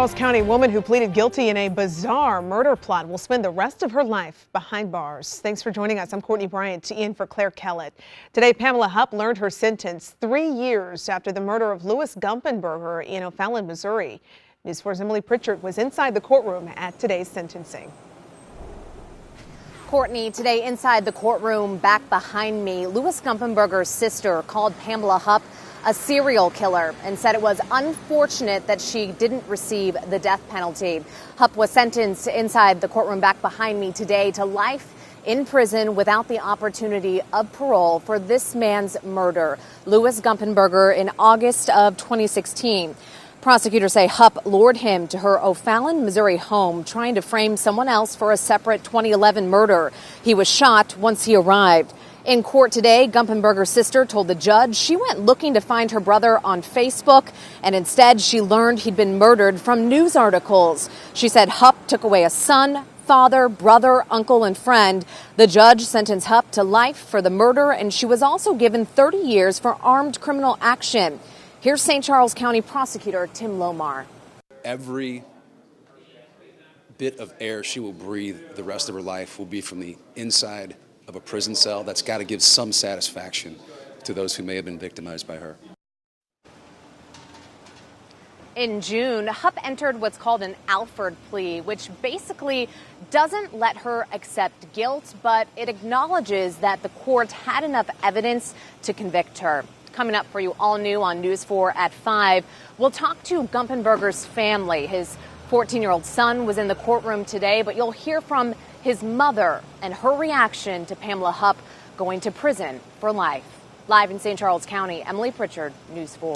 Charles County woman who pleaded guilty in a bizarre murder plot will spend the rest of her life behind bars. Thanks for joining us. I'm Courtney Bryant, in for Claire Kellett. Today, Pamela Hupp learned her sentence 3 years after the murder of Louis Gumpenberger in Alford, Missouri. News 4's Emily Pritchard was inside the courtroom at today's sentencing. Courtney, today inside the courtroom back behind me, Louis Gumpenberger's sister called Pamela Hupp a serial killer and said it was unfortunate that she didn't receive the death penalty. Hupp was sentenced inside the courtroom back behind me today to life in prison without the opportunity of parole for this man's murder, Louis Gumpenberger, in August of 2016. Prosecutors say Hupp lured him to her O'Fallon, Missouri home, trying to frame someone else for a separate 2011 murder. He was shot once he arrived. In court today, Gumpenberger's sister told the judge she went looking to find her brother on Facebook, and instead she learned he'd been murdered from news articles. She said Hupp took away a son, father, brother, uncle, and friend. The judge sentenced Hupp to life for the murder, and she was also given 30 years for armed criminal action. Here's St. Charles County Prosecutor Tim Lomar. Every bit of air she will breathe the rest of her life will be from the inside of a prison cell. That's got to give some satisfaction to those who may have been victimized by her. In June, Hupp entered what's called an Alford plea, which basically doesn't let her accept guilt, but it acknowledges that the court had enough evidence to convict her. Coming up for you all new on News 4 at 5, we'll talk to Gumpenberger's family. His 14-year-old son was in the courtroom today, but you'll hear from his mother and her reaction to Pamela Hupp going to prison for life. Live in St. Charles County, Emily Pritchard, News 4.